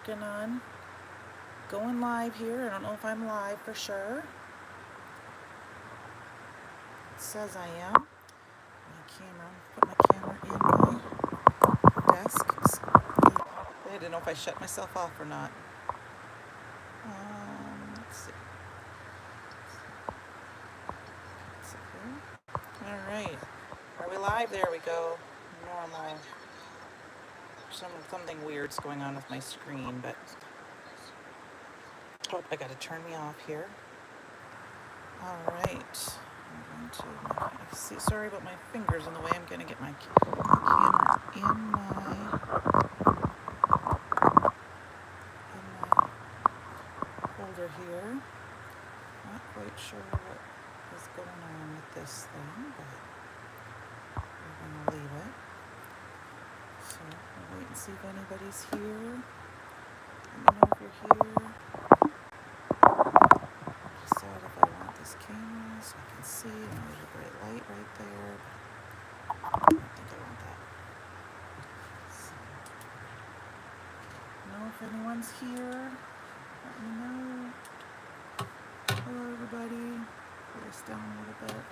working on going live here. I don't know if I'm live for sure. It says I am. Put my camera in my desk. I didn't know if I shut myself off or not. Let's see. All right. Are we live? There we go. Normal. Something weird's going on with my screen, but oh, I got to turn me off here. All right. I'm going to see. Sorry about my fingers in the way. I'm going to get my camera in my holder here. Not quite sure what is going on with this thing, but we're going to leave it. So I'll wait and see if anybody's here. Let me know if you're here. Decide if I want this camera so I can see. There's a bright light right there. I don't think I want that. So, know if anyone's here. Let me know. Hello, everybody. Pull this down a little bit.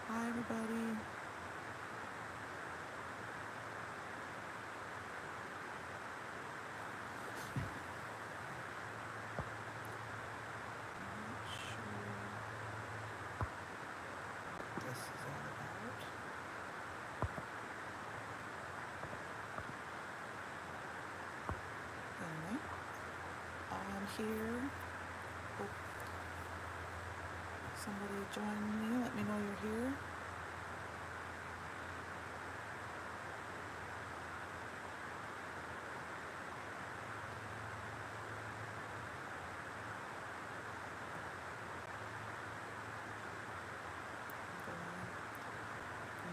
Hi, everybody. Here. Oh. Somebody join me. Let me know you're here.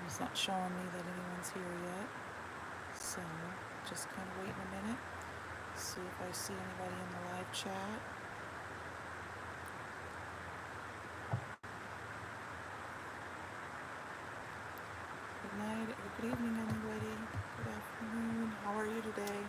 It's not showing me that anyone's here yet. So just kind of waiting a minute. See if I see anybody in the live chat. Good night, or good evening, anybody. Good afternoon. How are you today?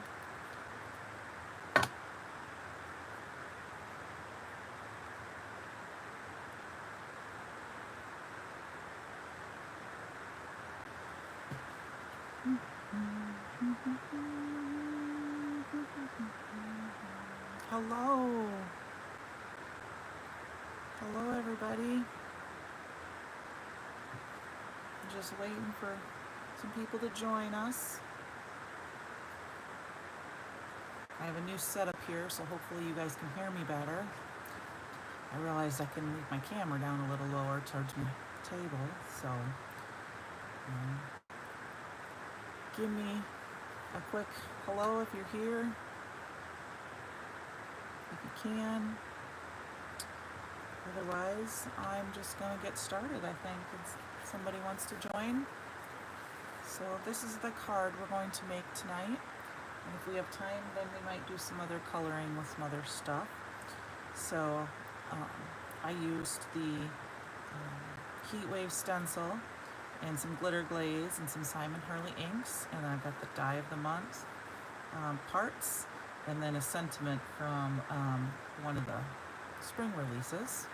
Hello. Hello, everybody. I'm just waiting for some people to join us. I have a new setup here, so hopefully you guys can hear me better. I realized I can move my camera down a little lower towards my table, so give me a quick hello if you're here. If you can. Otherwise, I'm just going to get started, I think, if somebody wants to join. So this is the card we're going to make tonight. And if we have time, then we might do some other coloring with some other stuff. So I used the heat wave stencil and some glitter glaze and some Simon Hurley inks. And then I've got the die of the month parts. And then a sentiment from one of the spring releases.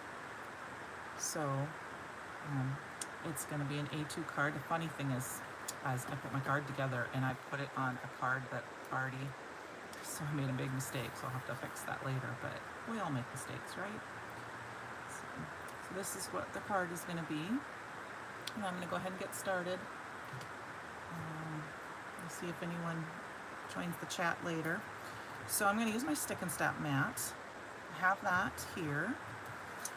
So it's going to be an A2 card. The funny thing is, as I put my card together and I put it on a card that already, so I made a big mistake, so I'll have to fix that later, but we all make mistakes, right? So this is what the card is going to be. And I'm going to go ahead and get started. We'll see if anyone joins the chat later. So I'm going to use my stick and stamp mat. I have that here,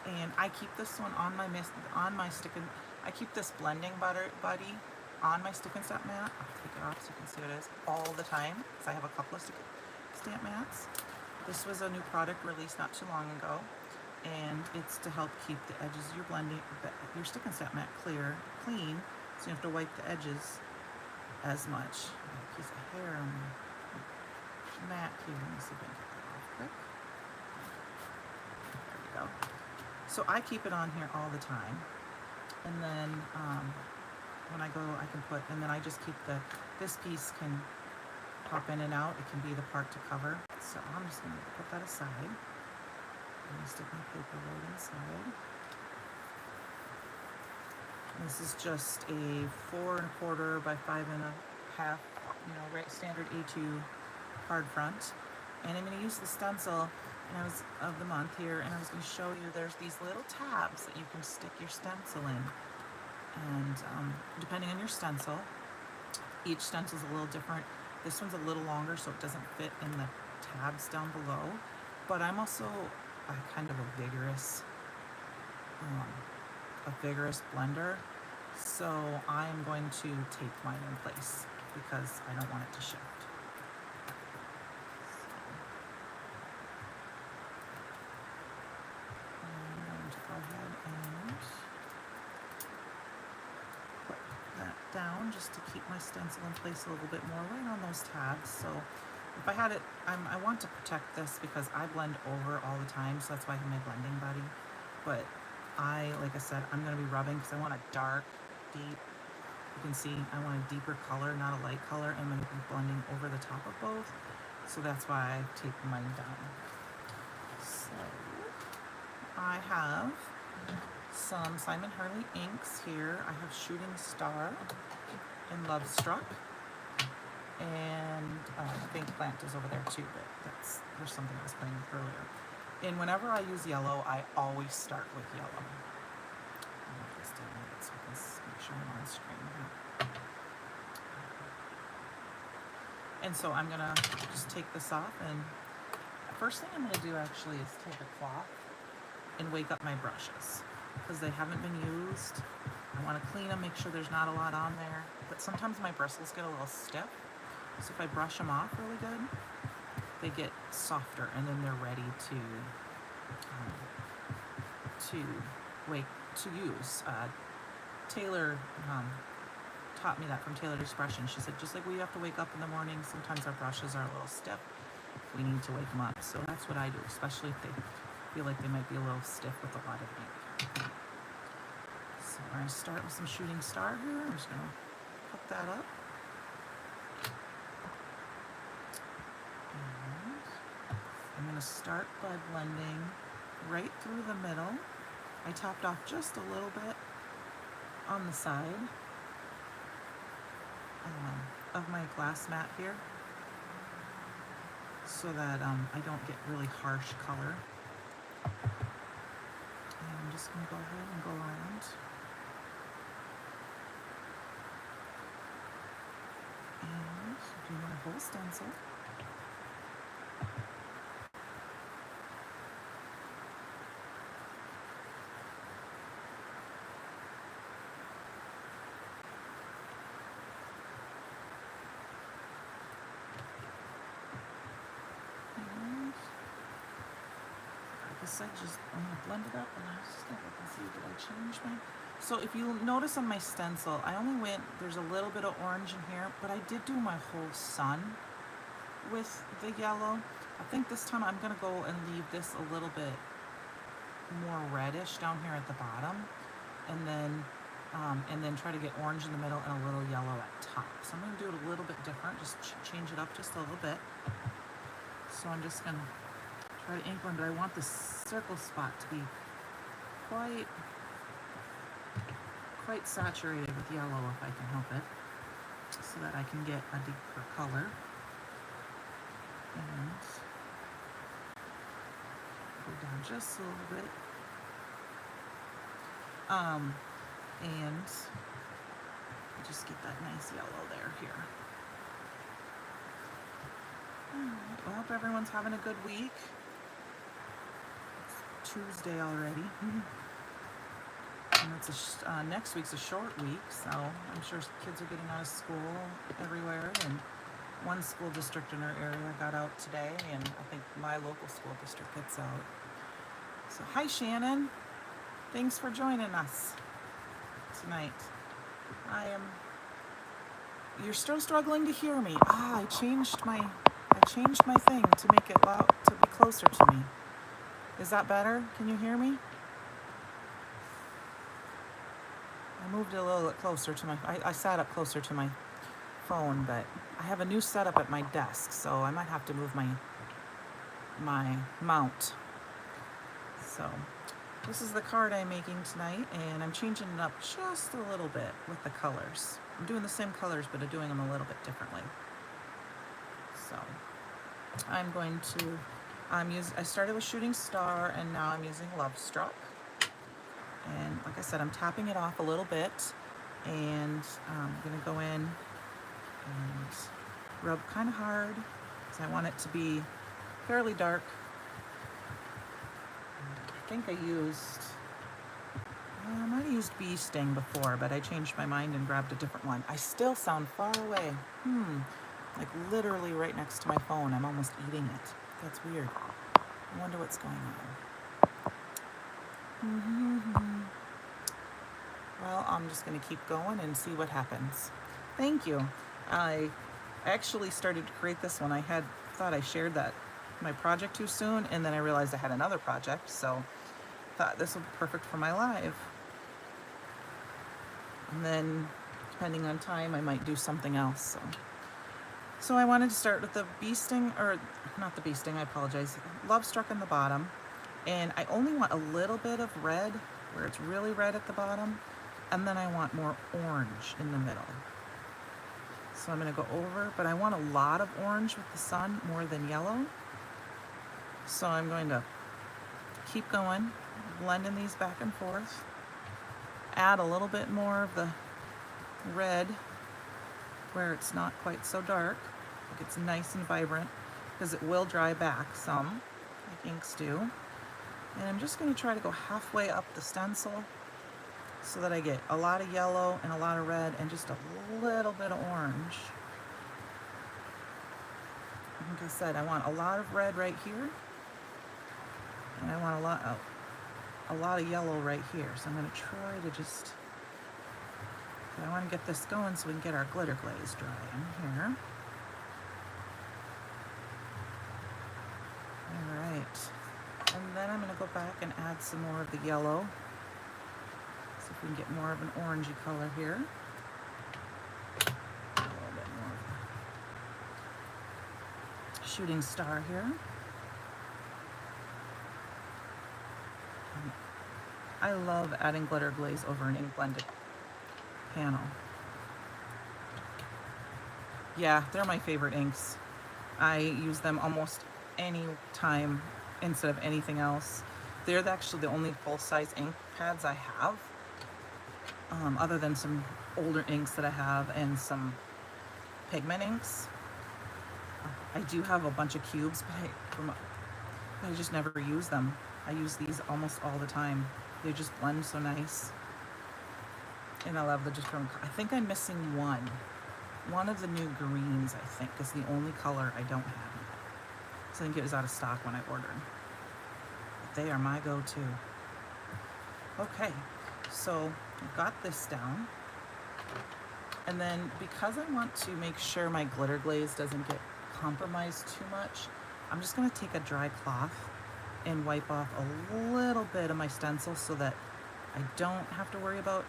and I keep this one on my stick and I keep this blending buddy on my stick and stamp mat. I'll take it off so you can see what it is all the time because I have a couple of stick and stamp mats. This was a new product released not too long ago, and it's to help keep the edges of your stick and stamp mat clean, so you don't have to wipe the edges as much. I got a piece of hair on my mat here. Let me see if I can get that off quick. go. So I keep it on here all the time. And then when I go, I can put, and then I just keep this piece can pop in and out. It can be the part to cover. So I'm just going to put that aside. I'm going to stick my paper right inside. This is just a 4 1/4 by 5 1/2, right standard A2 card front. And I'm going to use the stencil of the month here, and I was going to show you there's these little tabs that you can stick your stencil in. And depending on your stencil, each stencil is a little different. This one's a little longer, so it doesn't fit in the tabs down below. But I'm also kind of a vigorous blender, so I'm going to tape mine in place because I don't want it to shift. Down just to keep my stencil in place a little bit more right on those tabs. So if I had it, I want to protect this because I blend over all the time, so that's why I have my blending buddy. But like I said, I'm going to be rubbing because I want a dark, deep, you can see I want a deeper color, not a light color. I'm going to be blending over the top of both, so that's why I tape mine down. So I have some Simon Hurley inks here. I have Shooting Star and Love Struck, and Pink Plant is over there too, but there's something I was playing with earlier. And whenever I use yellow, I always start with yellow. I'll make this down a bit so I can make sure I'm on screen here. And so I'm gonna just take this off, and the first thing I'm gonna do actually is take a cloth and wake up my brushes, because they haven't been used. I want to clean them, make sure there's not a lot on there. But sometimes my bristles get a little stiff, so if I brush them off really good, they get softer, and then they're ready to use. Taylor taught me that from Tailored Expression. She said, just like we have to wake up in the morning, sometimes our brushes are a little stiff. We need to wake them up. So that's what I do, especially if they feel like they might be a little stiff with a lot of ink. So we're going to start with some Shooting Star here. I'm just going to hook that up. And I'm going to start by blending right through the middle. I topped off just a little bit on the side of my glass mat here, so that I don't get really harsh color. And I'm just going to go ahead and go around. And do my whole stencil. I'm going to blend it up, and I just think I can see, did I change my... So if you notice on my stencil, I only there's a little bit of orange in here, but I did do my whole sun with the yellow. I think this time I'm going to go and leave this a little bit more reddish down here at the bottom, and then try to get orange in the middle and a little yellow at top. So I'm going to do it a little bit different, just change it up just a little bit. So I'm just going to try to ink one, but I want the circle spot to be quite saturated with yellow if I can help it, so that I can get a deeper color. And go down just a little bit. And just get that nice yellow there here. Alright, well, I hope everyone's having a good week. Tuesday already, and it's next week's a short week, so I'm sure kids are getting out of school everywhere, and one school district in our area got out today, and I think my local school district gets out. So hi Shannon, thanks for joining us tonight. You're still struggling to hear me. I changed my thing to make it loud, to be closer to me. Is that better? Can you hear me? I moved it a little bit closer to my, I sat up closer to my phone, but I have a new setup at my desk, so I might have to move my mount. So this is the card I'm making tonight, and I'm changing it up just a little bit with the colors. I'm doing the same colors, but I'm doing them a little bit differently. So I'm going to, I started with Shooting Star, and now I'm using Love Struck. And like I said, I'm tapping it off a little bit, and I'm gonna go in and rub kind of hard, because I want it to be fairly dark. I think I might have used Bee Sting before, but I changed my mind and grabbed a different one. I still sound far away. Like literally right next to my phone. I'm almost eating it. That's weird. I wonder what's going on. Well, I'm just going to keep going and see what happens. Thank you. I actually started to create this one. I thought I shared my project too soon, and then I realized I had another project, so I thought this would be perfect for my live. And then, depending on time, I might do something else. So I wanted to start with the Bee Sting, or not the Bee Sting, I apologize, Love Struck on the bottom. And I only want a little bit of red, where it's really red at the bottom, and then I want more orange in the middle. So I'm going to go over, but I want a lot of orange with the sun more than yellow. So I'm going to keep going, blending these back and forth, add a little bit more of the red where it's not quite so dark, like it's nice and vibrant, because it will dry back some, like inks do. And I'm just going to try to go halfway up the stencil so that I get a lot of yellow and a lot of red and just a little bit of orange. Like I said, I want a lot of red right here, and I want a lot of yellow right here. So I'm going to try to just, I want to get this going so we can get our glitter glaze drying here. All right. And then I'm going to go back and add some more of the yellow. See if we can get more of an orangey color here. A little bit more of a Shooting Star here. I love adding glitter glaze over an ink blended panel. Yeah, they're my favorite inks. I use them almost any time instead of anything else. They're actually the only full-size ink pads I have, other than some older inks that I have and some pigment inks. I do have a bunch of cubes, but I just never use them. I use these almost all the time. They just blend so nice. And I love the different, I think I'm missing one. One of the new greens, I think, is the only color I don't have yet. So I think it was out of stock when I ordered. But they are my go-to. Okay, so I've got this down. And then because I want to make sure my glitter glaze doesn't get compromised too much, I'm just going to take a dry cloth and wipe off a little bit of my stencil so that I don't have to worry about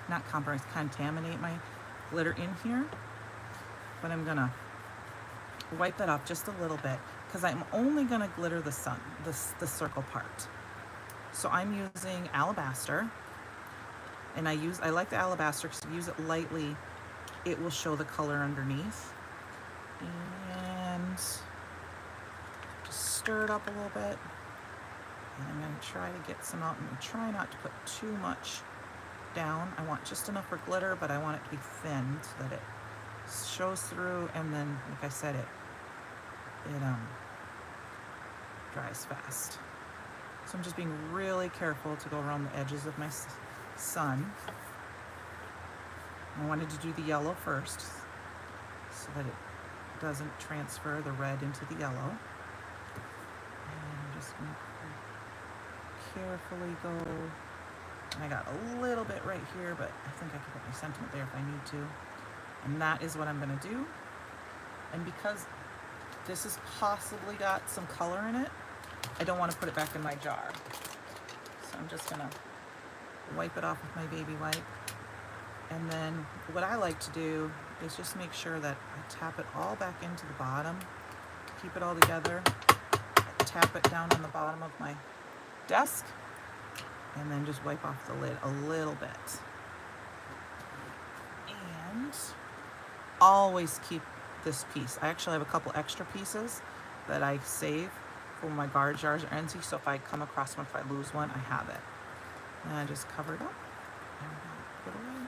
not compromise, contaminate my glitter in here. But I'm gonna wipe that off just a little bit because I'm only gonna glitter the sun, the circle part. So I'm using alabaster, and I like the alabaster because if you use it lightly, it will show the color underneath. And just stir it up a little bit. And I'm gonna try to get some out and try not to put too much down. I want just enough for glitter, but I want it to be thin so that it shows through, and then, like I said, it dries fast. So I'm just being really careful to go around the edges of my sun. I wanted to do the yellow first so that it doesn't transfer the red into the yellow. And I'm just going to carefully go. And I got a little bit right here, but I think I can put my sentiment there if I need to. And that is what I'm going to do. And because this has possibly got some color in it, I don't want to put it back in my jar. So I'm just gonna wipe it off with my baby wipe. And then what I like to do is just make sure that I tap it all back into the bottom, keep it all together, tap it down on the bottom of my desk, and then just wipe off the lid a little bit. And always keep this piece. I actually have a couple extra pieces that I save for my guard jars are empty, so if I come across one, if I lose one, I have it. And I just cover it up and put it away.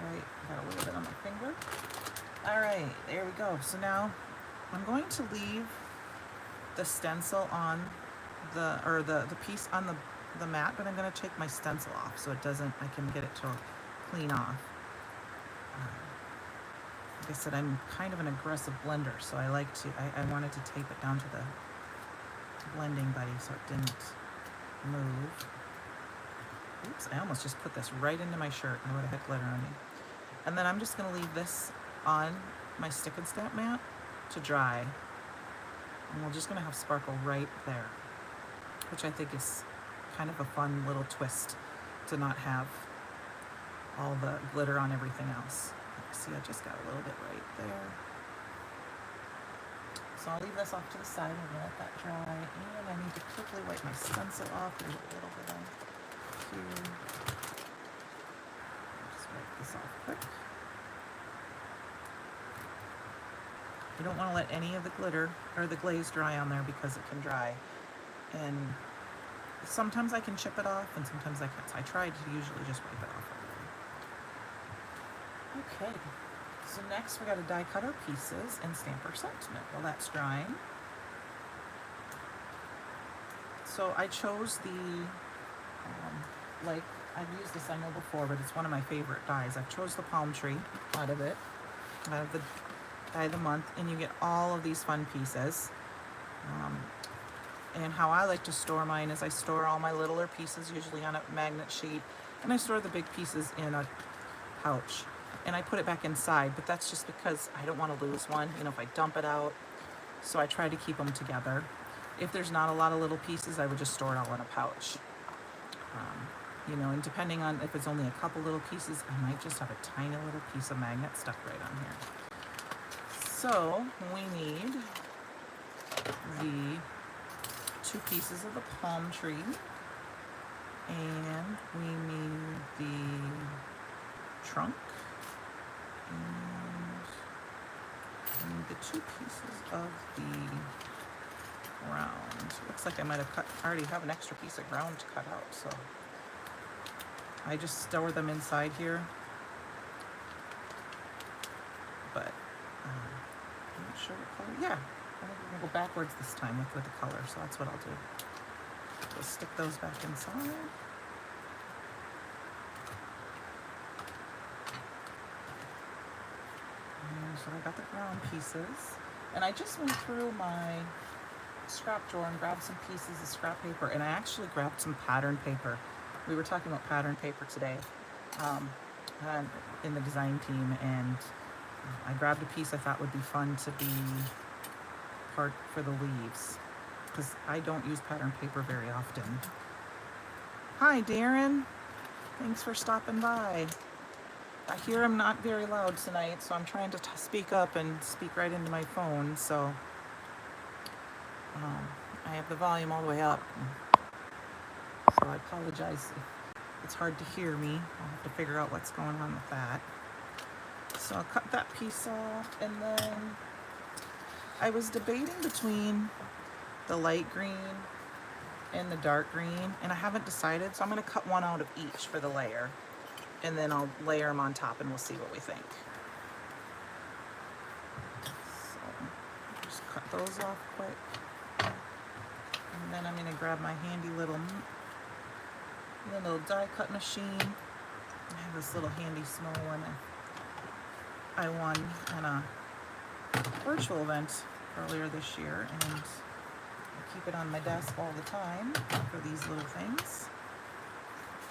Alright, got a little bit on my finger. Alright, there we go. So now I'm going to leave the stencil on the piece on the mat, but I'm going to take my stencil off so it doesn't, I can get it to clean off. Like I said, I'm kind of an aggressive blender, so I wanted to tape it down to the blending buddy so it didn't move. Oops, I almost just put this right into my shirt and I would have hit glitter on me. And then I'm just going to leave this on my stick and stamp mat to dry. And we're just going to have sparkle right there, which I think is kind of a fun little twist to not have all the glitter on everything else. See, I just got a little bit right there. So I'll leave this off to the side and let that dry. And I need to quickly wipe my stencil off. There's a little bit on here. Just wipe this off quick. You don't want to let any of the glitter or the glaze dry on there because it can dry. And sometimes I can chip it off and sometimes I can't. So I try to usually just wipe it off. Okay, so next we got to die cut our pieces and stamp our sentiment while that's drying. So I chose the, like I've used this I know before, but it's one of my favorite dies. I've chose the palm tree out of it, out of the die of the month, and you get all of these fun pieces. And how I like to store mine is I store all my littler pieces usually on a magnet sheet, and I store the big pieces in a pouch. And I put it back inside, but that's just because I don't want to lose one, you know, if I dump it out. So I try to keep them together. If there's not a lot of little pieces, I would just store it all in a pouch. You know, and depending on if it's only a couple little pieces, I might just have a tiny little piece of magnet stuck right on here. So we need the 2 pieces of the palm tree, and we need the trunk. And the 2 pieces of the ground. Looks like I might have already have an extra piece of ground to cut out, so I just store them inside here. But I'm not sure what color. Yeah, I think we're gonna go backwards this time with the color, so that's what I'll do. Just stick those back inside. So I got the ground pieces, and I just went through my scrap drawer and grabbed some pieces of scrap paper, and I actually grabbed some pattern paper. We were talking about pattern paper today in the design team, and I grabbed a piece I thought would be fun to be part for the leaves, because I don't use pattern paper very often. Hi Darren, thanks for stopping by. I hear I'm not very loud tonight, so I'm trying to speak up and speak right into my phone, so I have the volume all the way up. So I apologize if it's hard to hear me. I'll have to figure out what's going on with that. So I'll cut that piece off, and then I was debating between the light green and the dark green, and I haven't decided, so I'm going to cut one out of each for the layer. And then I'll layer them on top and we'll see what we think. So just cut those off quick. And then I'm going to grab my handy little die cut machine. I have this little handy small one I won in a virtual event earlier this year, and I keep it on my desk all the time for these little things.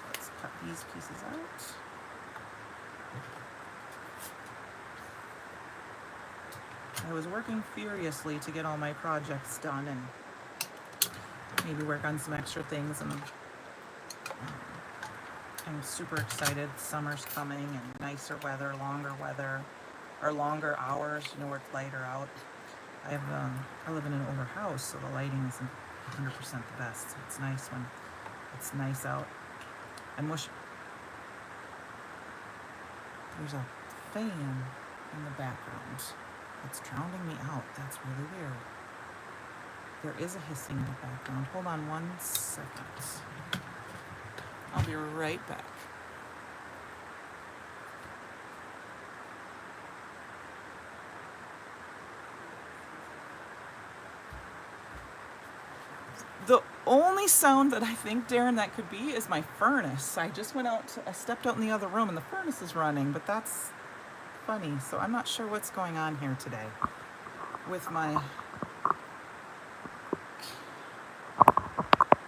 Let's cut these pieces out. I was working furiously to get all my projects done and maybe work on some extra things, and I'm super excited. Summer's coming and nicer weather, or longer hours, you know, where it's lighter out. I live in an older house, so the lighting isn't 100% the best. So it's nice when it's nice out. And there's a fan in the background. It's drowning me out. That's really weird. There is a hissing in the background. Hold on 1 second. I'll be right back. The only sound that I think, Darren, that could be is my furnace. I just I stepped out in the other room and the furnace is running, but that's funny. So I'm not sure what's going on here today with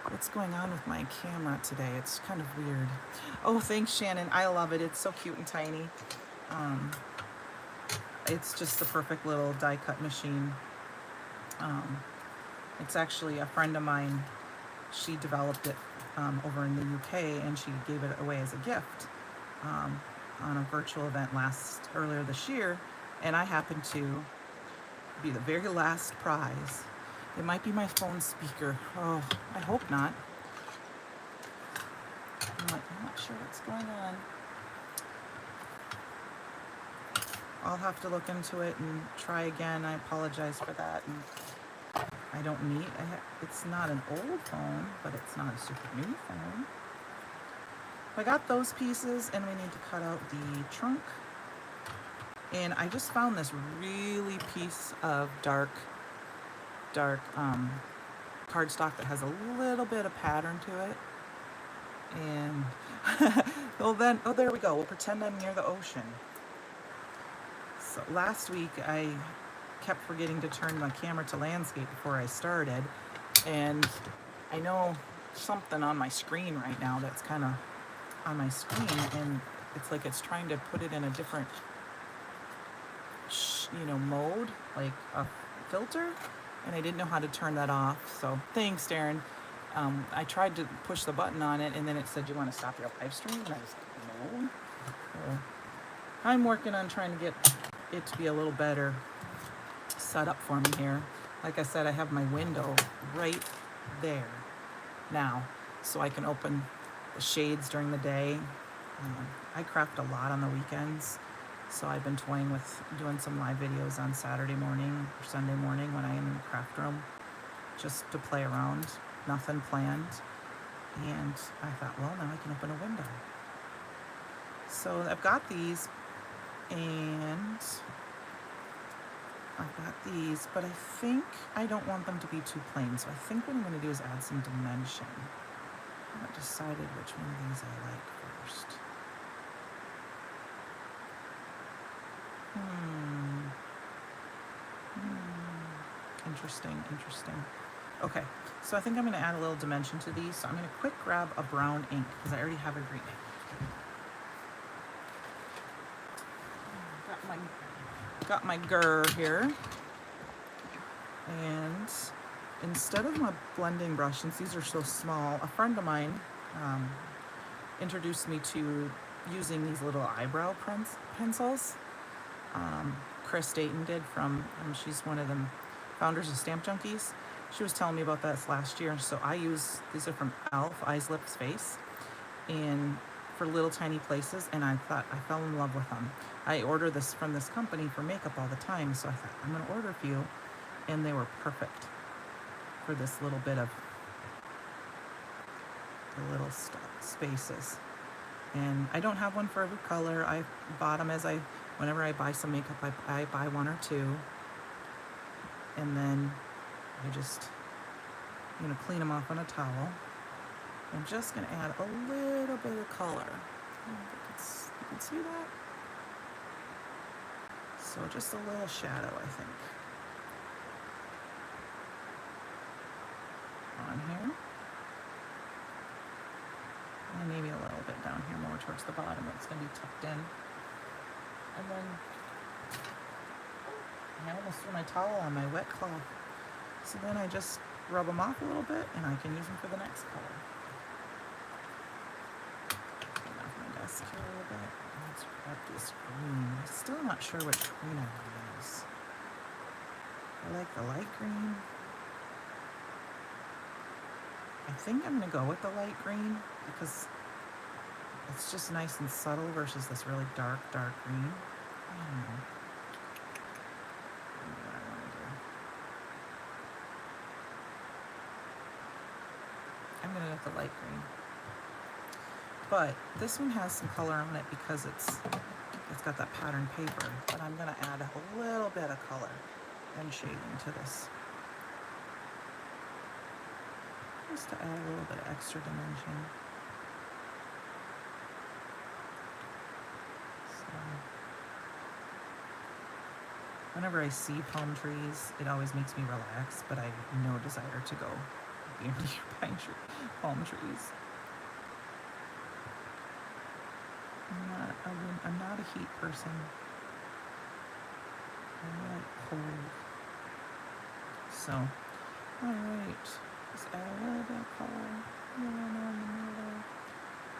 what's going on with my camera today. It's kind of weird. Oh, thanks, Shannon. I love it. It's so cute and tiny. It's just the perfect little die cut machine. It's actually a friend of mine. She developed it over in the UK, and she gave it away as a gift on a virtual event earlier this year, and I happened to be the very last prize. It might be my phone speaker. Oh, I hope not. I'm not sure what's going on. I'll have to look into it and try again. I apologize for that. And I don't need, it's not an old phone, but it's not a super new phone. I got those pieces, and we need to cut out the trunk. And I just found this really piece of dark cardstock that has a little bit of pattern to it. And well then, oh, there we go. We'll pretend I'm near the ocean. So last week I kept forgetting to turn my camera to landscape before I started, and I know something on my screen right now that's kind of on my screen, and it's like it's trying to put it in a different mode, like a filter, and I didn't know how to turn that off. So thanks, Darren. I tried to push the button on it, and then it said, "Do you want to stop your live stream?" And I was like, "No." So I'm working on trying to get it to be a little better set up for me here. Like I said, I have my window right there now, so I can open the shades during the day. I craft a lot on the weekends, so I've been toying with doing some live videos on Saturday morning or Sunday morning when I am in the craft room, just to play around. Nothing planned. And I thought, well, now I can open a window. So I've got these, but I think I don't want them to be too plain. So I think what I'm going to do is add some dimension. I haven't decided which one of these I like first. Interesting. Okay, so I think I'm going to add a little dimension to these. So I'm going to quick grab a brown ink because I already have a green ink. Got my Gur here, and instead of my blending brush, since these are so small, a friend of mine introduced me to using these little eyebrow pencils. Chris Dayton did she's one of the founders of Stamp Junkies. She was telling me about that last year. So these are from Elf, Eyes, Lips, Face, and for little tiny places, and I fell in love with them. I order this from this company for makeup all the time, so I thought I'm going to order a few, and they were perfect for this little bit of the little spaces. And I don't have one for every color. I bought them whenever I buy some makeup, I buy one or two, and then I just clean them off on a towel. I'm just going to add a little bit of color. I don't think you can see that. So just a little shadow, I think, on here. And maybe a little bit down here, more towards the bottom. It's going to be tucked in. And then I almost threw my towel on my wet cloth. So then I just rub them off a little bit and I can use them for the next color. Get off my desk here a little bit. Let's grab this green. I'm still not sure which green I want to use. I like the light green. I think I'm going to go with the light green because it's just nice and subtle versus this really dark green. I don't know. What I want to do. I'm going to go with the light green. But this one has some color on it because it's got that pattern paper. But I'm going to add a little bit of color and shading to this. Just to add a little bit of extra dimension. So, whenever I see palm trees, it always makes me relax, but I have no desire to go near palm trees. I'm not a heat person. I like cold. So, alright. Just add a little bit of color.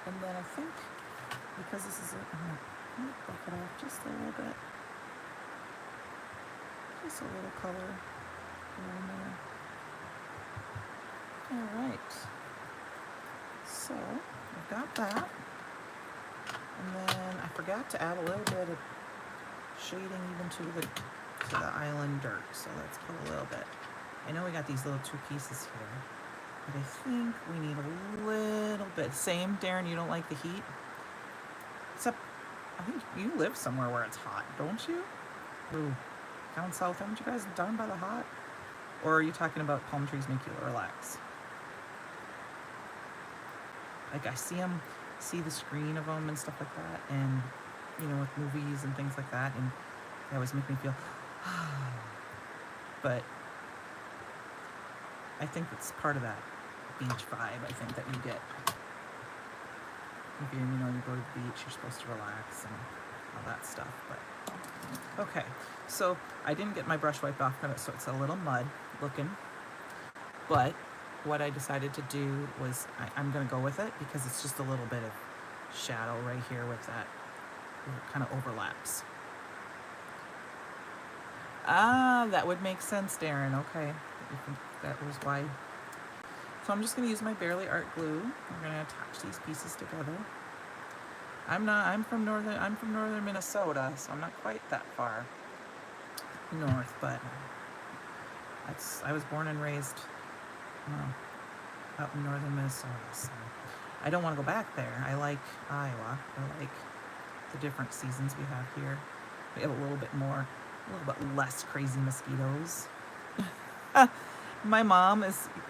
And then I think, because this is I'm going to buff it off just a little bit. Just a little color in there. Alright. So, I've got that. And then I forgot to add a little bit of shading even to the island dirt. So let's put a little bit. I know we got these little two pieces here, but I think we need a little bit. Same, Darren, you don't like the heat? Except, I think you live somewhere where it's hot, don't you? Ooh, down south, haven't you guys down by the hot? Or are you talking about palm trees make you relax? Like I see the screen of them and stuff like that, and you know, with movies and things like that, and they always make me feel but I think it's part of that beach vibe, I think, that you get. If you go to the beach, you're supposed to relax and all that stuff, but okay. So I didn't get my brush wiped off of it, so it's a little mud looking, but what I decided to do was I'm going to go with it because it's just a little bit of shadow right here with that. It kind of overlaps. Ah, that would make sense, Darren. Okay. That was why. So I'm just going to use my Barely Art glue. I'm going to attach these pieces together. I'm from northern Minnesota, so I'm not quite that far north, but I was born and raised up in northern Minnesota, so I don't want to go back there. I like Iowa. I like the different seasons we have here. We have a little bit less crazy mosquitoes.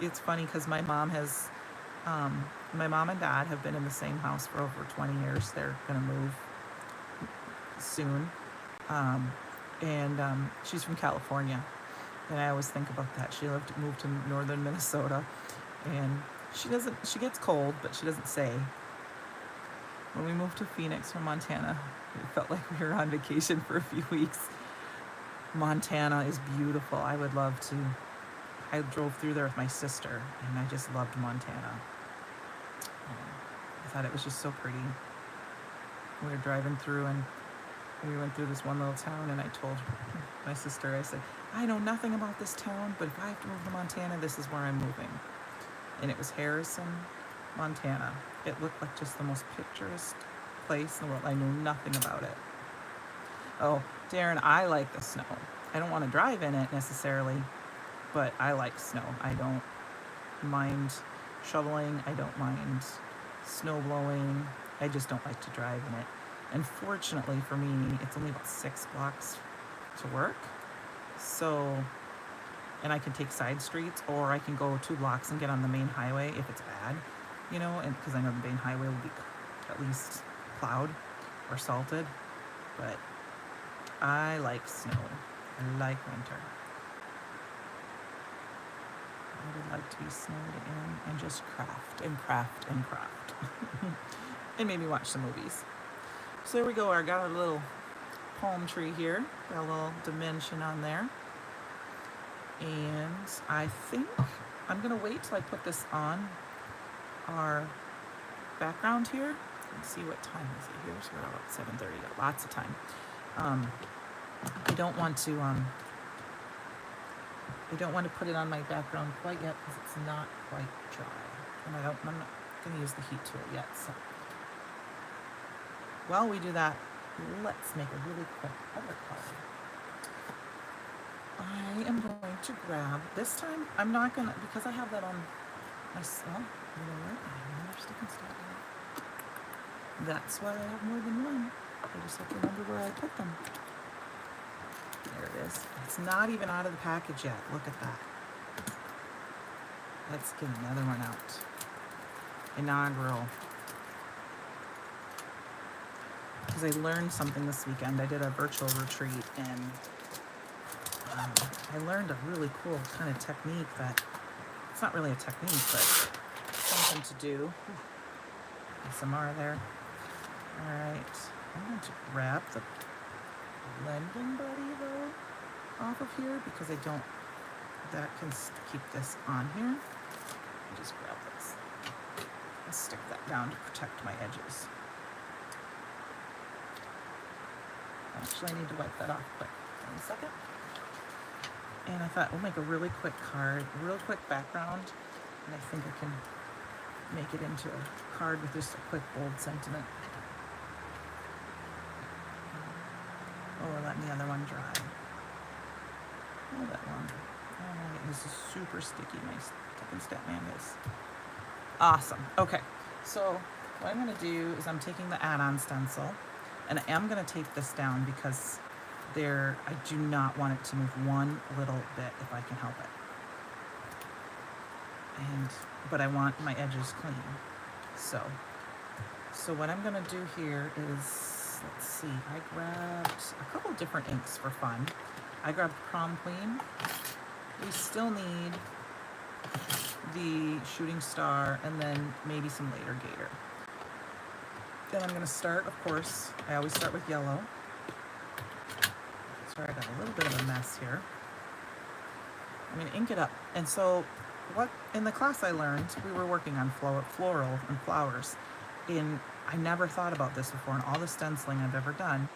It's funny because my mom and dad have been in the same house for over 20 years. They're going to move soon. And she's from California. And I always think about that. She moved to northern Minnesota. And she gets cold, but she doesn't say. When we moved to Phoenix from Montana, it felt like we were on vacation for a few weeks. Montana is beautiful. I would love to. I drove through there with my sister, and I just loved Montana. I thought it was just so pretty. We were driving through, and we went through this one little town, and I told my sister, I said, I know nothing about this town, but if I have to move to Montana, this is where I'm moving. And it was Harrison, Montana. It looked like just the most picturesque place in the world. I knew nothing about it. Oh, Darren, I like the snow. I don't want to drive in it necessarily, but I like snow. I don't mind shoveling. I don't mind snow blowing. I just don't like to drive in it. And fortunately for me, it's only about 6 blocks to work. So, and I can take side streets, or I can go 2 blocks and get on the main highway if it's bad, and because I know the main highway will be at least plowed or salted. But I like snow. I like winter. I would like to be snowed in and just craft and craft and craft. And maybe watch some movies. So there we go. I got a little palm tree here. Got a little dimension on there. And I think I'm gonna wait till I put this on our background here. Let's see what time is it here. So we're about 7:30. Got lots of time. I don't want to put it on my background quite yet because it's not quite dry, and I'm not going to use the heat tool yet. So while we do that, let's make a really quick other color. I am going to grab, this time I'm not going to, because I have that on my, well, you know what, I have another stick and start. That's why I have more than one. I just have to remember where I put them. There it is. It's not even out of the package yet. Look at that. Let's get another one out. Inaugural. Because I learned something this weekend. I did a virtual retreat, and I learned a really cool kind of technique that, it's not really a technique, but something to do. ASMR there. All right. I'm going to grab the blending buddy though off of here because I don't, that can keep this on here. Just grab this. I'll stick that down to protect my edges. Actually, I need to wipe that off quick. 1 second. And I thought we'll make a really quick card, real quick background, and I think I can make it into a card with just a quick bold sentiment. Oh, we're letting the other one dry. Oh, that one. Oh, this is super sticky. My stick and step man is awesome. Okay, so what I'm going to do is I'm taking the add-on stencil, and I am going to tape this down because I do not want it to move one little bit if I can help it. But I want my edges clean. So what I'm going to do here is, let's see, I grabbed a couple different inks for fun. I grabbed Prom Queen. We still need the Shooting Star and then maybe some later Gator. Then I'm going to start, of course, I always start with yellow. Sorry, I got a little bit of a mess here. I'm going to ink it up. And so what in the class I learned, we were working on floral and flowers. And I never thought about this before, and all the stenciling I've ever done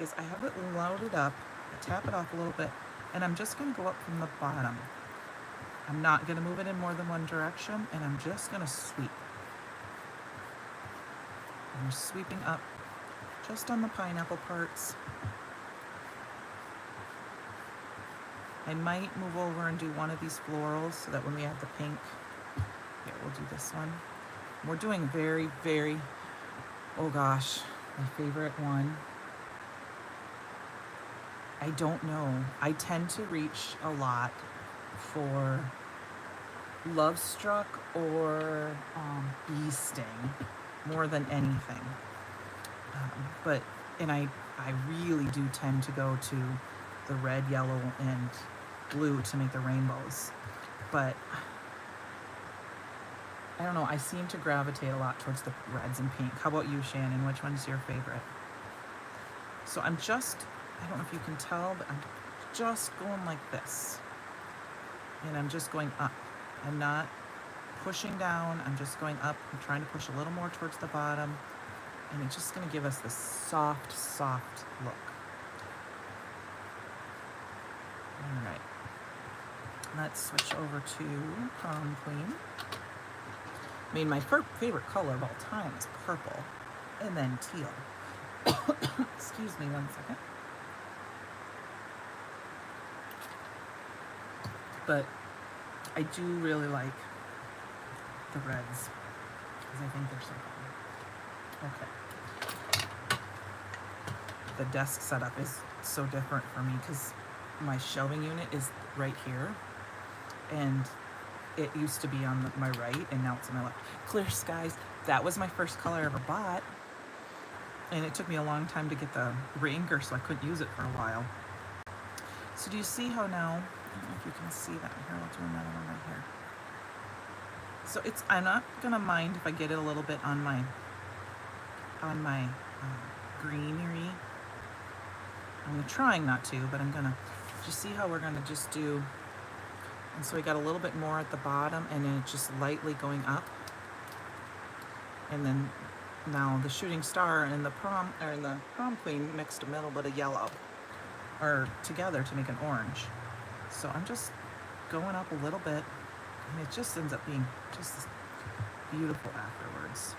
is I have it loaded up, I tap it off a little bit, and I'm just going to go up from the bottom. I'm not going to move it in more than one direction, and I'm just going to sweep. I'm sweeping up just on the pineapple parts. I might move over and do one of these florals so that when we add the pink, yeah, we'll do this one. We're doing very, very, oh gosh, my favorite one. I don't know. I tend to reach a lot for Love Struck or Bee Sting more than anything. And I really do tend to go to the red, yellow, and blue to make the rainbows. But I don't know, I seem to gravitate a lot towards the reds and pink. How about you, Shannon? Which one's your favorite? So I don't know if you can tell, but I'm just going like this. And I'm just going up. I'm not pushing down, I'm just going up. I'm trying to push a little more towards the bottom. And it's just gonna give us this soft, soft look. All right. Let's switch over to Prom Queen. I mean, my favorite color of all time is purple, and then teal. Excuse me 1 second. But I do really like the reds, because I think they're so fun. Okay. The desk setup is so different for me, because my shelving unit is right here, and it used to be on my right, and now it's on my left. Clear Skies, that was my first color I ever bought, and it took me a long time to get the inker, so I couldn't use it for a while. So do you see how now, I don't know if you can see that here, I'll do another one right here. So I'm not gonna mind if I get it a little bit on my greenery I'm trying not to, but I'm gonna just see how we're gonna just do. And so we got a little bit more at the bottom, and then it's just lightly going up. And then now the shooting star and the prom queen mixed a little bit of yellow or together to make an orange. So I'm just going up a little bit, and it just ends up being just beautiful afterwards.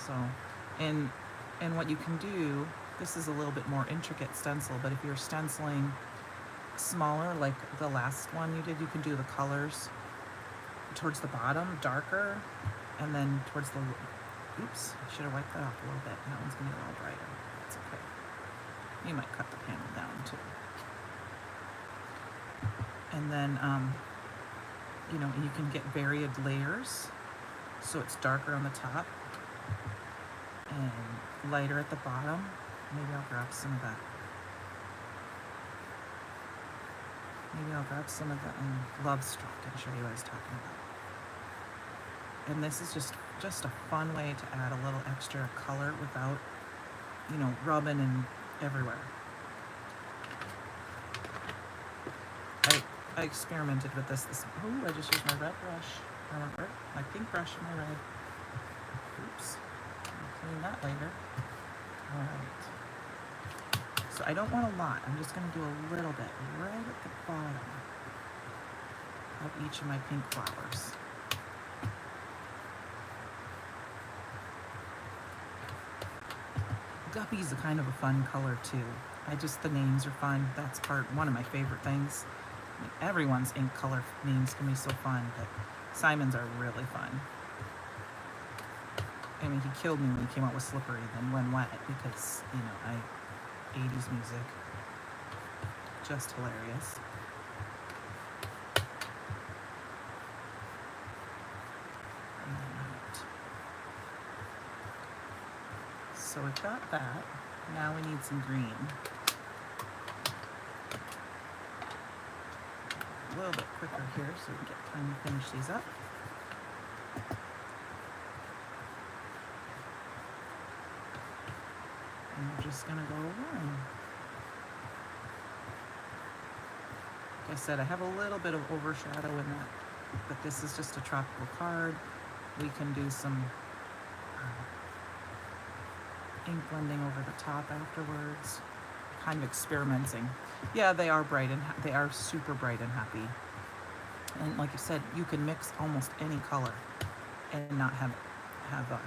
So, and what you can do, this is a little bit more intricate stencil, but if you're stenciling smaller, like the last one you did, you can do the colors towards the bottom darker, and then towards the, oops, I should have wiped that off a little bit. That one's gonna be a little brighter. That's okay. You might cut the panel down too. And then, you know, you can get varied layers. So it's darker on the top and lighter at the bottom. Maybe I'll grab some of that. Maybe I'll grab some of the Love Struck and show you what I was talking about. And this is just a fun way to add a little extra color without, you know, rubbing and everywhere. I experimented with this. Oh, I just used my red brush. My pink brush and my red. Oops. I'll clean that later. All right. So I don't want a lot. I'm just going to do a little bit right at the bottom of each of my pink flowers. Guppy's a kind of a fun color too. The names are fun. That's one of my favorite things. I mean, everyone's ink color names can be so fun, but Simon's are really fun. I mean, he killed me when he came out with Slippery, then When Wet, because, you know, 80s music, just hilarious. Right. So we've got that. Now we need some green. A little bit quicker here so we can get time to finish these up. And we're just gonna go along. Like I said, I have a little bit of overshadow in that, but this is just a tropical card. We can do some ink blending over the top afterwards. Kind of experimenting. Yeah, they are bright and they are super bright and happy. And like you said, you can mix almost any color and not have a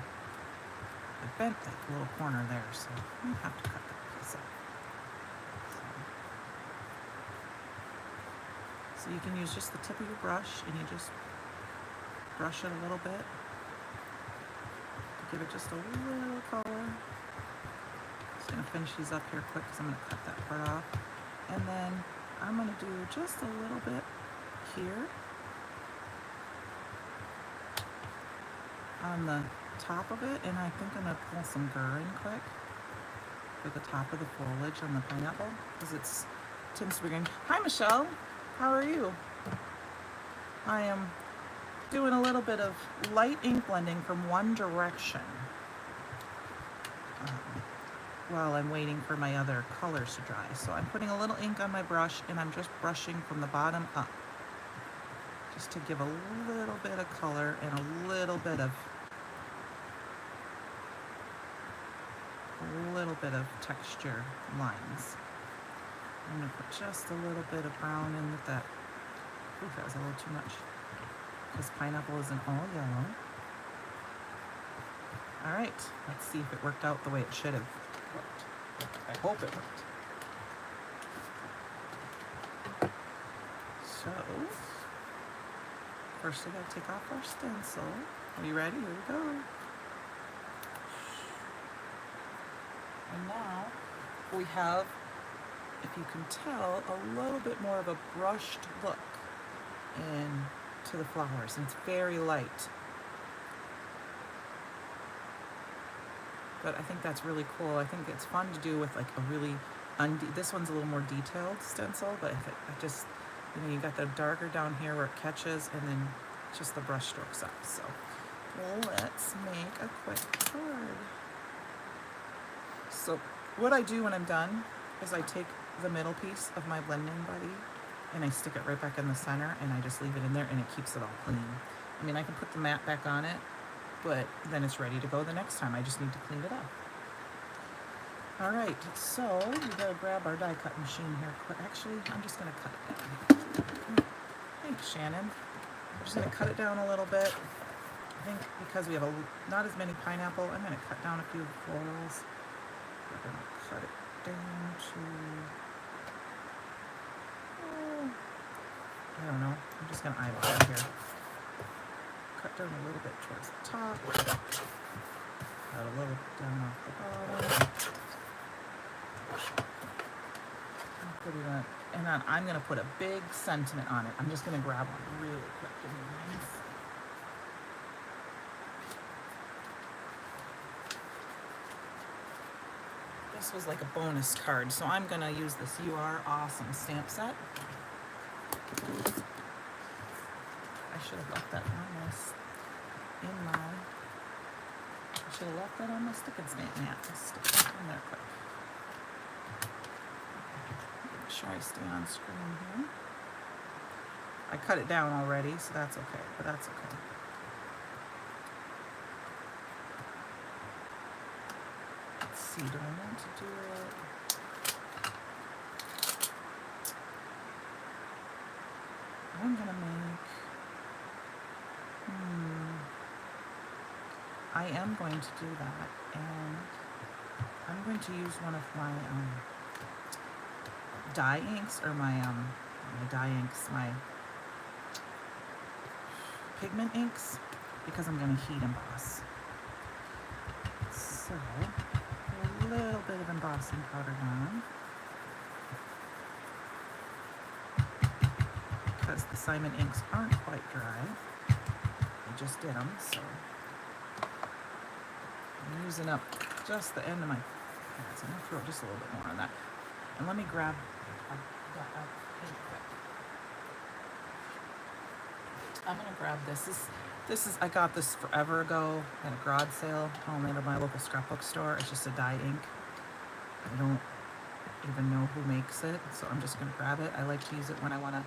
I bent that little corner there, so I have to cut that piece up. So you can use just the tip of your brush and you just brush it a little bit to give it just a little color. Just gonna finish these up here quick because I'm gonna cut that part off. And then I'm gonna do just a little bit here on the top of it, and I think I'm gonna pull some gur in quick for the top of the foliage on the pineapple because it's Tim's beginning. Hi Michelle, how are you? I am doing a little bit of light ink blending from one direction while I'm waiting for my other colors to dry. So I'm putting a little ink on my brush and I'm just brushing from the bottom up just to give a little bit of color and a little bit of texture lines. I'm going to put just a little bit of brown in with that. Ooh, that was a little too much because pineapple isn't all yellow. All right, let's see if it worked out the way it should have worked. I hope it worked. So, first we got to take off our stencil. Are you ready? Here we go. And now we have, if you can tell, a little bit more of a brushed look into the flowers, and it's very light. But I think that's really cool. I think it's fun to do with like a really, this one's a little more detailed stencil, but I just, you know, you got the darker down here where it catches, and then just the brush strokes up. So let's make a quick card. So What I do when I'm done is I take the middle piece of my blending buddy and I stick it right back in the center, and I just leave it in there, and it keeps it all clean. I mean, I can put the mat back on it, but then it's ready to go the next time. I just need to clean it up. All right, so we gotta grab our die cut machine here quick. Actually, I'm just gonna cut it down. Thanks, Shannon. I'm just gonna cut it down a little bit. I think because we have not as many pineapple, I'm gonna cut down a few florals. We're gonna cut it down to, I don't know, I'm just gonna eyeball it here. Cut down a little bit towards the top, cut a little down off the bottom. And then I'm gonna put a big sentiment on it. I'm just gonna grab one really quick. Give me a minute. This was like a bonus card, so I'm gonna use this You Are Awesome stamp set. I should have left that on this I should have left that on my stick and stamp mat. Let's stick that in there quick. Make sure I stay on screen here. I cut it down already, so that's okay, but that's okay. Let's see, do I want to do it? I'm gonna make, I am going to do that, and I'm going to use one of my dye inks, or my pigment inks, because I'm going to heat emboss. So, a little bit of embossing powder down, because the Simon inks aren't quite dry. I just did them, so I'm using up just the end of my pads. I'm going to throw just a little bit more on that. And let me grab a paint quick. I'm going to grab this. This is I got this forever ago at a garage sale. Only at my local scrapbook store. It's just a dye ink. I don't even know who makes it, so I'm just going to grab it. I like to use it when I want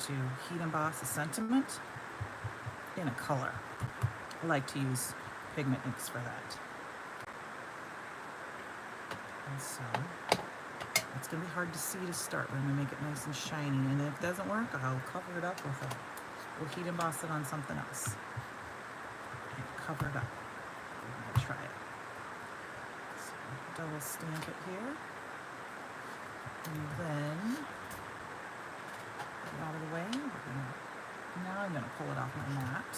to heat emboss a sentiment in a color. I like to use pigment inks for that. And so it's going to be hard to see to start, but I'm going to make it nice and shiny. And if it doesn't work, I'll cover it up with we'll heat emboss it on something else. And cover it up. We're going to try it. So double stamp it here. And then get it out of the way. Now I'm going to pull it off my mat.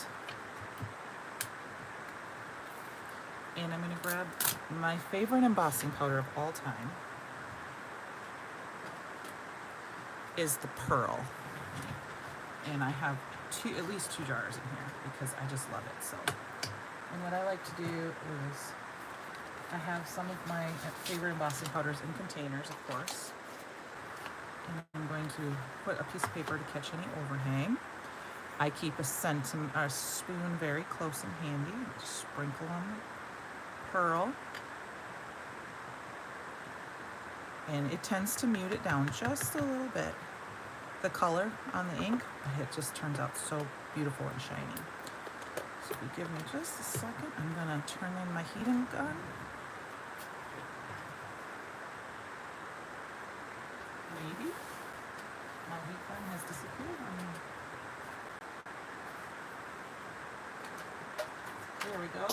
And I'm going to grab my favorite embossing powder of all time. Is the Pearl. And I have at least two jars in here because I just love it so. And what I like to do is I have some of my favorite embossing powders in containers, of course. And I'm going to put a piece of paper to catch any overhang. I keep a spoon very close and handy. Just sprinkle on the Pearl. And it tends to mute it down just a little bit. The color on the ink, it just turns out so beautiful and shiny. So if you give me just a second, I'm going to turn in my heating gun. Maybe. My heat gun has disappeared on me. There we go.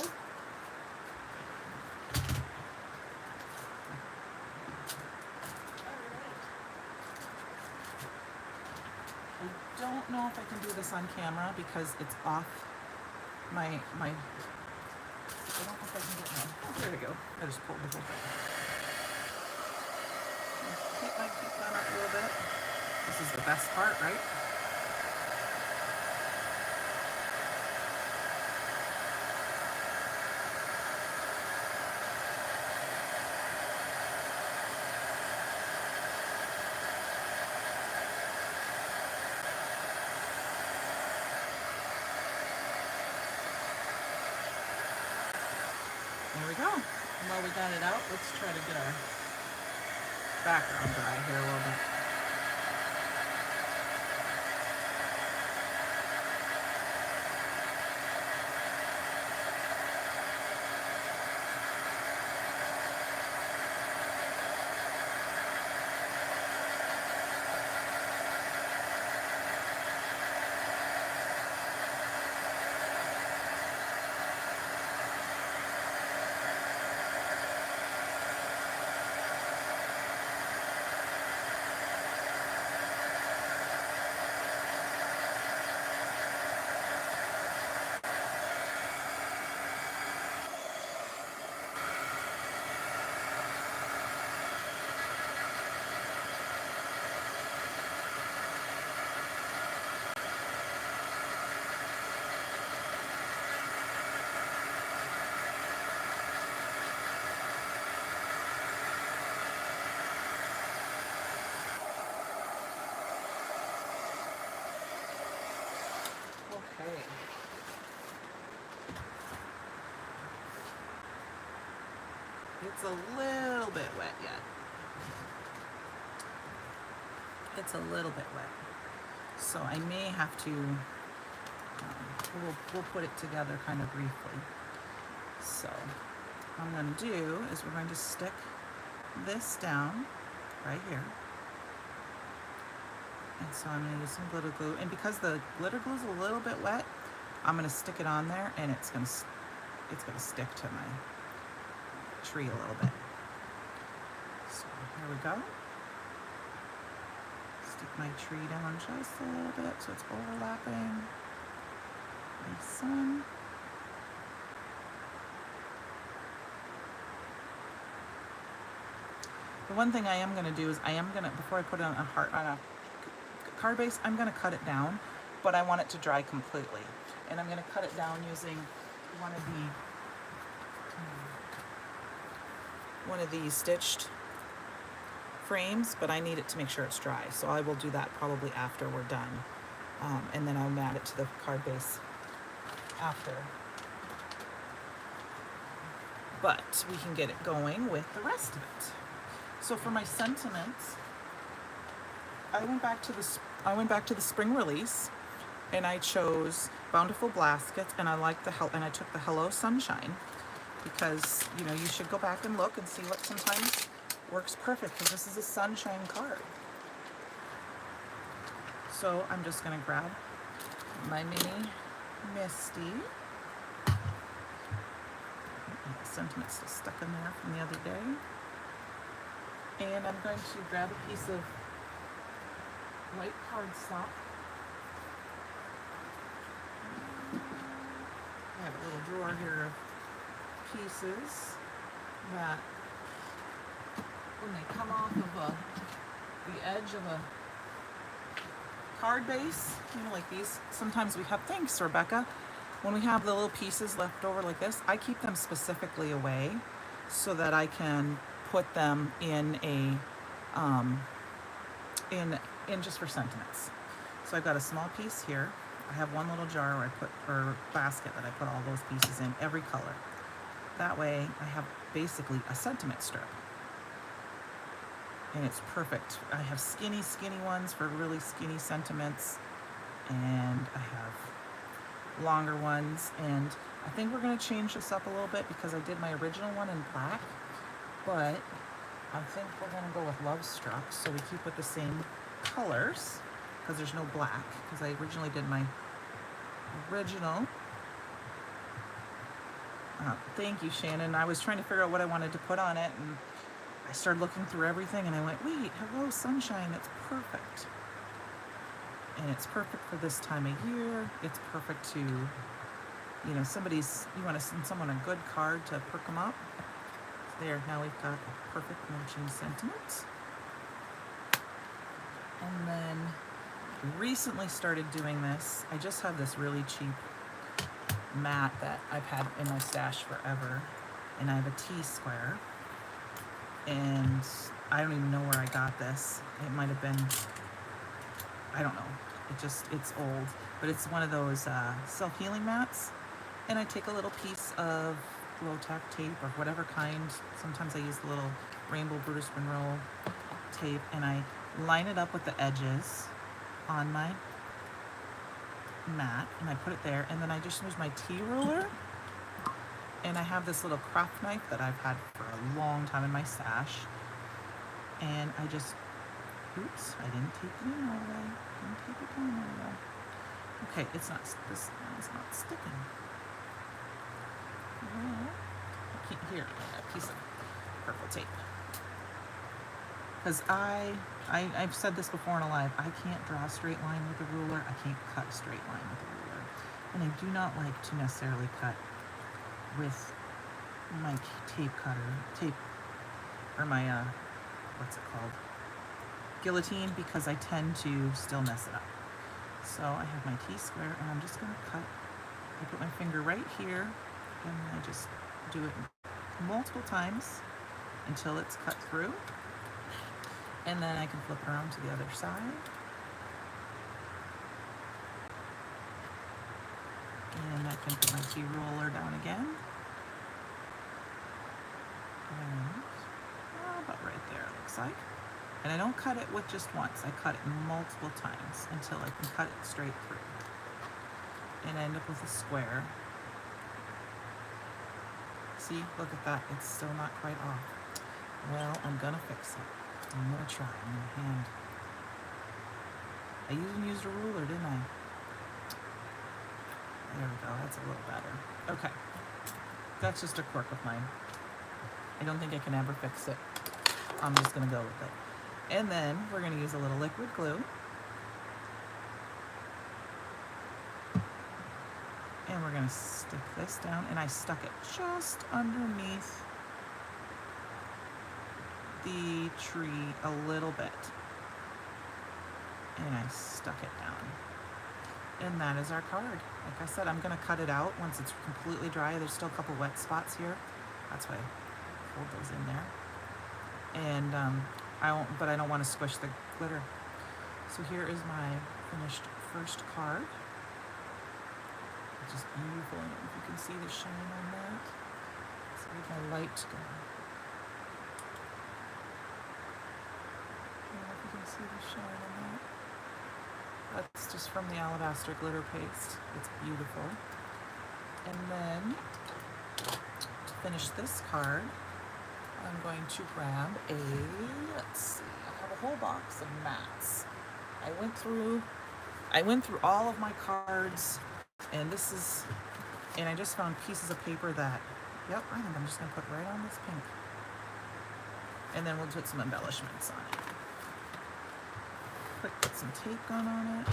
I don't know if I can do this on camera because it's off my I don't know if I can get one. Oh, there we go. I just pulled the whole thing. Keep my heat gun up a little bit. This is the best part, right? There we go. while we got it out, let's try to get our background dry here a little bit. Okay. It's a little bit wet yet. It's a little bit wet. So I may have to, we'll put it together kind of briefly. So what I'm going to do is we're going to stick this down right here. And so I'm going to use some glitter glue. And because the glitter glue is a little bit wet, I'm going to stick it on there and it's going to stick to my tree a little bit. So here we go. Stick my tree down just a little bit so it's overlapping my sun. The one thing I am going to do is before I put it on a card base, I'm going to cut it down, but I want it to dry completely. And I'm going to cut it down using one of these stitched frames, but I need it to make sure it's dry. So I will do that probably after we're done. And then I'll mat it to the card base after. But we can get it going with the rest of it. So for my sentiments, I went back to the spring release, and I chose Bountiful Baskets, and I took the Hello Sunshine, because you should go back and look and see what sometimes works perfect, because this is a sunshine card. So I'm just going to grab my mini Misty. The sentiment's still stuck in there from the other day. And I'm going to grab a piece of white cardstock. I have a little drawer here of pieces that, when they come off of the edge of a card base, like these, sometimes we have, thanks Rebecca, when we have the little pieces left over like this, I keep them specifically away so that I can put them in in just for sentiments. So I've got a small piece here. I have one little jar or basket that I put all those pieces in, every color. That way I have basically a sentiment strip. And it's perfect. I have skinny ones for really skinny sentiments, and I have longer ones. And I think we're going to change this up a little bit because I did my original one in black, but I think we're going to go with Love Struck, so we keep with the same colors because there's no black, because I originally did my original. Thank you, Shannon. I was trying to figure out what I wanted to put on it, and I started looking through everything, and I went, wait, Hello Sunshine, it's perfect. And it's perfect for this time of year. It's perfect to, you want to send someone a good card to perk them up. There, now we've got a perfect matching sentiment. And then recently started doing this. I just have this really cheap mat that I've had in my stash forever, and I have a T-square, and I don't even know where I got this. It might have been, I don't know, it's old, but it's one of those self-healing mats, and I take a little piece of Flow-Tac tape or whatever kind. Sometimes I use the little rainbow Brutus Monroe tape, and I line it up with the edges on my mat, and I put it there, and then I just use my T-ruler, and I have this little craft knife that I've had for a long time in my stash, and I just, oops, I didn't take it in all the way, didn't take it down all the way. Okay, it's not, this one's not sticking. Well, I can't, here, I got a piece of purple tape. Because I've said this before in a live, I can't draw a straight line with a ruler, I can't cut a straight line with a ruler. And I do not like to necessarily cut with my tape, or my, what's it called? Guillotine, because I tend to still mess it up. So I have my T-square, and I'm just gonna cut. I put my finger right here, and I just do it multiple times until it's cut through. And then I can flip it around to the other side. And I can put my T-roller down again. And about right there, it looks like. And I don't cut it with just once, I cut it multiple times until I can cut it straight through. And I end up with a square. See, look at that, it's still not quite off. Well, I'm gonna fix it. I'm gonna try, I'm gonna hand. I even used a ruler, didn't I? There we go, that's a little better. Okay, that's just a quirk of mine. I don't think I can ever fix it. I'm just gonna go with it. And then we're going to use a little liquid glue. And we're going to stick this down. And I stuck it just underneath the tree a little bit. And I stuck it down. And that is our card. Like I said, I'm going to cut it out once it's completely dry. There's still a couple wet spots here. That's why I hold those in there. And but I don't want to squish the glitter. So here is my finished first card. It's just beautiful. I don't know if you can see the shine on that. So we have my light going. I don't know if you can see the shine on that. That's just from the alabaster glitter paste. It's beautiful. And then to finish this card, I'm going to grab let's see, I have a whole box of mats. I went through all of my cards, and I just found pieces of paper that, yep, I think I'm just gonna put right on this pink. And then we'll put some embellishments on it. Put some tape gun on it.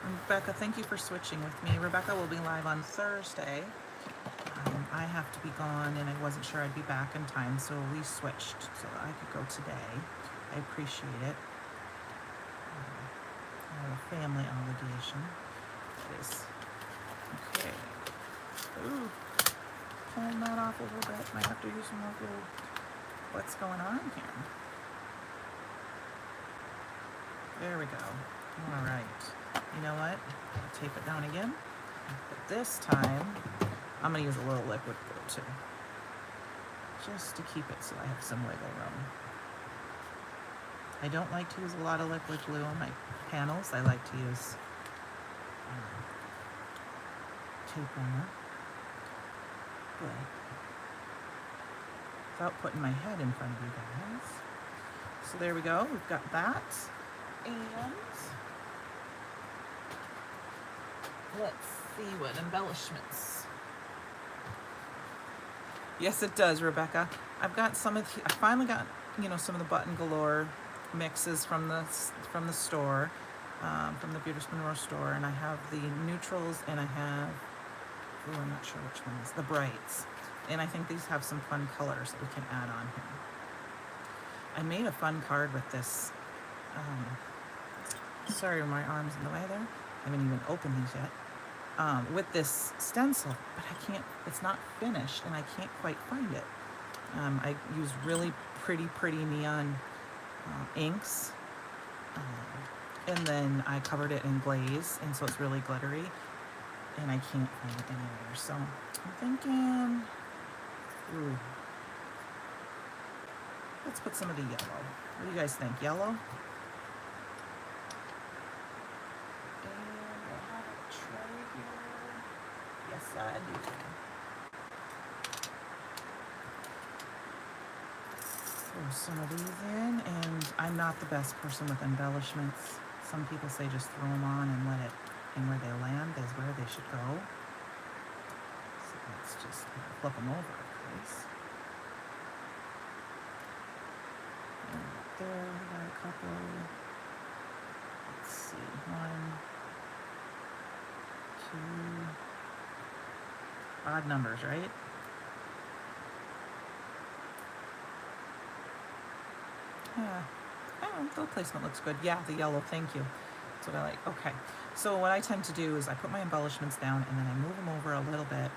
And Rebecca, thank you for switching with me. Rebecca will be live on Thursday. I have to be gone, and I wasn't sure I'd be back in time, so we switched so I could go today. I appreciate it. I have a family obligation. It is. Okay. Ooh. Pulling that off a little bit. Might have to use some more glue. What's going on here? There we go. All right. You know what? I'll tape it down again. But this time, I'm going to use a little liquid glue too, just to keep it so I have some wiggle room. I don't like to use a lot of liquid glue on my panels. I like to use tape runner, but without putting my head in front of you guys. So there we go, we've got that, and let's see what embellishments. Yes, it does, Rebecca. I've got I finally got, some of the Button Galore mixes from the store, from the Brutus Monroe store, and I have the neutrals, and I have, I'm not sure which one is, the brights. And I think these have some fun colors that we can add on here. I made a fun card with this. Sorry, my arm's in the way there. I haven't even opened these yet. With this stencil, but I can't, it's not finished, and I can't quite find it. I used really pretty neon inks, and then I covered it in glaze, and so it's really glittery. and I can't find it anywhere. So I'm thinking, ooh, let's put some of the yellow. What do you guys think? Yellow? And I have a tray here. Yes, I do. Throw some of these in, and I'm not the best person with embellishments. Some people say just throw them on and let it, and where they land is where they should go. So let's just flip them over, please. And right there, we got a couple. Let's see, 1, 2, odd numbers, right? Yeah. Oh, the placement looks good. Yeah, the yellow, thank you. That's what I like. Okay. So what I tend to do is I put my embellishments down and then I move them over a little bit.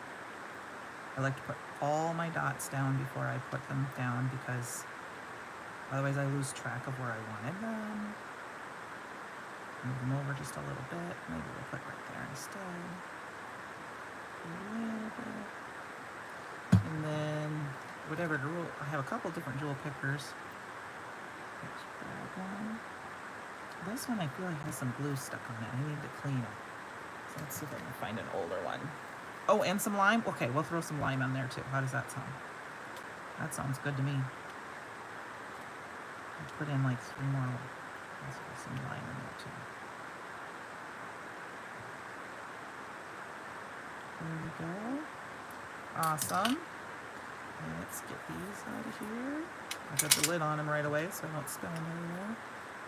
I like to put all my dots down before I put them down because otherwise I lose track of where I wanted them. Move them over just a little bit. Maybe we'll put right there instead. A little bit. And then whatever jewel, I have a couple different jewel pickers. Let's grab one. This one I feel like has some glue stuck on it. I need to clean it. So let's see if I can find an older one. Oh, and some lime? Okay, we'll throw some lime on there too. How does that sound? That sounds good to me. I'll put in like 3 more. Let's put some lime in there too. There we go. Awesome. Let's get these out of here. I got the lid on them right away so I don't spill them everywhere.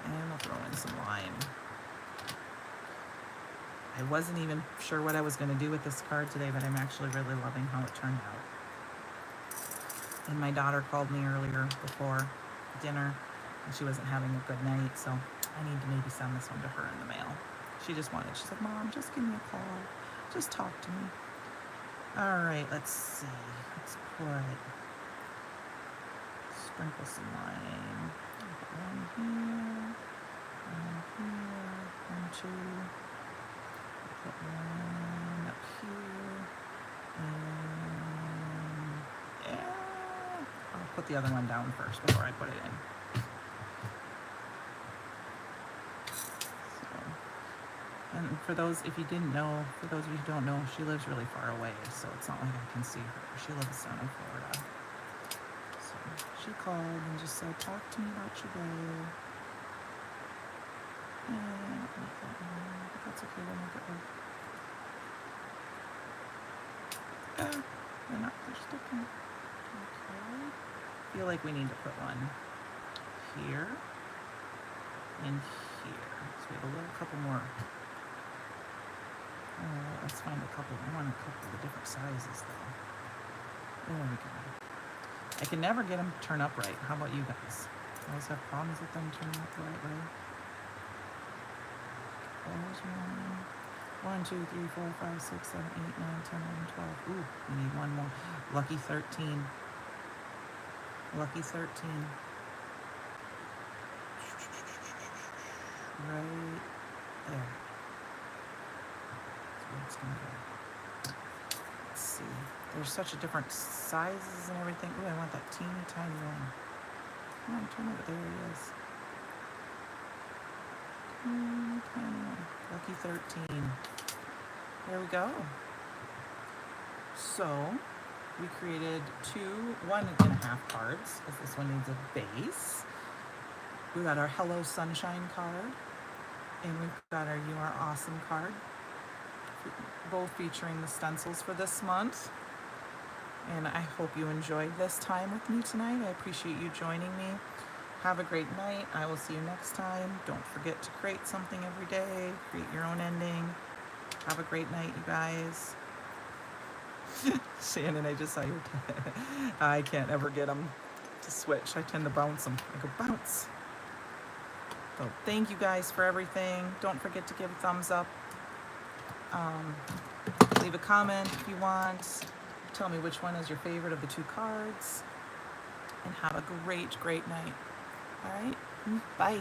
And we'll throw in some lime. I wasn't even sure what I was going to do with this card today, but I'm actually really loving how it turned out. And my daughter called me earlier before dinner, and she wasn't having a good night, so I need to maybe send this one to her in the mail. She said, Mom, just give me a call. Just talk to me. All right, let's see. Let's sprinkle some lime. Put one here, one here, 1, 2. Put one up here, and yeah, I'll put the other one down first before I put it in. So, and for those, if you didn't know, for those of you who don't know, she lives really far away, so it's not like I can see her. She lives down in Florida. So she called and just said, talk to me about your day. And that's okay, we'll make it work. They're sticking. Okay. I feel like we need to put one here and here. So we have a couple more. Let's find a couple. I want a couple of different sizes though. There we go. I can never get them to turn up right. How about you guys? You guys have problems with them turning up the right way? There's one. 1, 2, 3, 4, 5, 6, 7, 8, 9, 10, 11, 12. Ooh, we need one more. Lucky 13. Lucky 13. Right there. That's where it's going to go. Let's see. There's such a different sizes and everything. Ooh, I want that teeny tiny one. Come on, turn over. There he is. Teeny tiny one. Lucky 13. There we go. So we created 1.5 cards, because this one needs a base. We got our Hello Sunshine card, and we've got our You Are Awesome card, both featuring the stencils for this month. And I hope you enjoyed this time with me tonight. I appreciate you joining me. Have a great night. I will see you next time. Don't forget to create something every day. Create your own ending. Have a great night, you guys. Shannon, I just saw your I can't ever get them to switch. I tend to bounce them. I go bounce. So thank you guys for everything. Don't forget to give a thumbs up. Leave a comment if you want. Tell me which one is your favorite of the 2 cards. And have a great, great night. All right, bye.